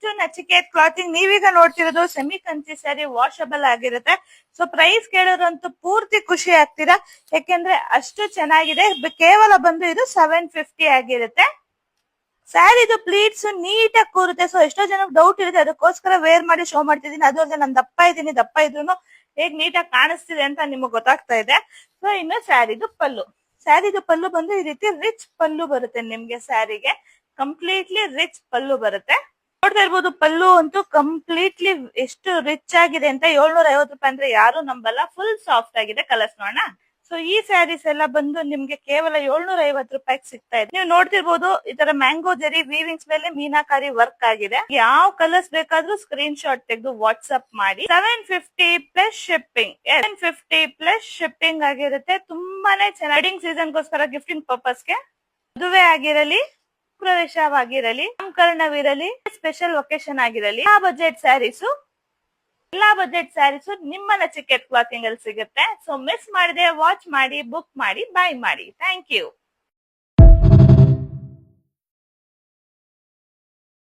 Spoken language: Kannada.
To Nachiket clothing. ನೀವೀಗ ನೋಡ್ತಿರೋದು ಸೆಮಿ ಕಂಚಿ ಸ್ಯಾರಿ, ವಾಷಬಲ್ ಆಗಿರುತ್ತೆ. ಸೊ ಪ್ರೈಸ್ ಕೇಳೋರಂತೂ ಪೂರ್ತಿ ಖುಷಿ ಆಗ್ತೀರಾ, ಯಾಕೆಂದ್ರೆ ಅಷ್ಟು ಚೆನ್ನಾಗಿದೆ. ಕೇವಲ ಬಂದು ಇದು 750 ಆಗಿರುತ್ತೆ. ಸ್ಯಾರಿದು ಪ್ಲೀಟ್ಸ್ ನೀಟಾಗಿ ಕೂರುತ್ತೆ. ಸೊ ಎಷ್ಟೋ ಜನಕ್ಕೆ ಡೌಟ್ ಇರುತ್ತೆ, ಅದಕ್ಕೋಸ್ಕರ ವೇರ್ ಮಾಡಿ ಶೋ ಮಾಡ್ತಿದ್ದೀನಿ. ಅದು ಅಲ್ಲದೆ ನಾನು ದಪ್ಪ ಇದ್ದೀನಿ, ದಪ್ಪ ಇದ್ರು ಹೇಗ್ ನೀಟಾಗಿ ಕಾಣಿಸ್ತಿದೆ ಅಂತ ನಿಮಗೆ ಗೊತ್ತಾಗ್ತಾ ಇದೆ. ಸೊ ಇನ್ನು ಸ್ಯಾರಿದು ಪಲ್ಲು ಬಂದು ಈ ರೀತಿ ರಿಚ್ ಪಲ್ಲು ಬರುತ್ತೆ ನಿಮ್ಗೆ. ಸ್ಯಾರಿಗೆ ಕಂಪ್ಲೀಟ್ಲಿ ರಿಚ್ ಪಲ್ಲು ಬರುತ್ತೆ. ನೋಡ್ತಾ ಇರ್ಬೋದು, ಪಲ್ಲು ಅಂತೂ ಕಂಪ್ಲೀಟ್ಲಿ ಎಷ್ಟು ರಿಚ್ ಆಗಿದೆ ಅಂತ. 750 ರೂಪಾಯಿ ಅಂದ್ರೆ ಯಾರು ನಂಬಲ್ಲ. ಫುಲ್ ಸಾಫ್ಟ್ ಆಗಿದೆ. ಕಲರ್ಸ್ ನೋಡೋಣ. ಸೊ ಈ ಸ್ಯಾರೀಸ್ ಎಲ್ಲ ಬಂದು ನಿಮ್ಗೆ ಕೇವಲ 750 ರೂಪಾಯಿಗೆ ಸಿಗ್ತಾ ಇದೆ. ನೀವು ನೋಡ್ತಿರ್ಬೋದು, ಈ ತರ ಮ್ಯಾಂಗೋ ಜೆರಿ ವೀವಿಂಗ್ಸ್ ಮೇಲೆ ಮೀನಾಕಾರಿ ವರ್ಕ್ ಆಗಿದೆ. ಯಾವ ಕಲರ್ಸ್ ಬೇಕಾದ್ರೂ ಸ್ಕ್ರೀನ್ ಶಾಟ್ ತೆಗೆದು ವಾಟ್ಸ್ಆಪ್ ಮಾಡಿ. 750 ಪ್ಲಸ್ ಶಿಪ್ಪಿಂಗ್, 750 ಪ್ಲಸ್ ಶಿಪ್ಪಿಂಗ್ ಆಗಿರುತ್ತೆ. ತುಂಬಾನೇ ಚೆನ್ನಾಗಿ ವೆಡ್ಡಿಂಗ್ ಸೀಸನ್ ಗೋಸ್ಕರ ಗಿಫ್ಟಿಂಗ್ ಪರ್ಪಸ್ಗೆ, ಮದುವೆ ಆಗಿರಲಿ, ಪ್ರವೇಶವಾಗಿರಲಿ, ನಾಮಕರಣವಿರಲಿ, ಸ್ಪೆಷಲ್ ಒಕೇಶನ್ ಆಗಿರಲಿ, ಎಲ್ಲಾ ಬಜೆಟ್ ಸ್ಯಾರೀಸು ನಿಮ್ಮ ನಚಿಕೇತ್ ಕ್ಲಾತಿಂಗ್ ಅಲ್ಲಿ ಸಿಗುತ್ತೆ. ಸೊ ಮಿಸ್ ಮಾಡದೆ ವಾಚ್ ಮಾಡಿ, ಬುಕ್ ಮಾಡಿ, ಬೈ ಮಾಡಿ. Thank you.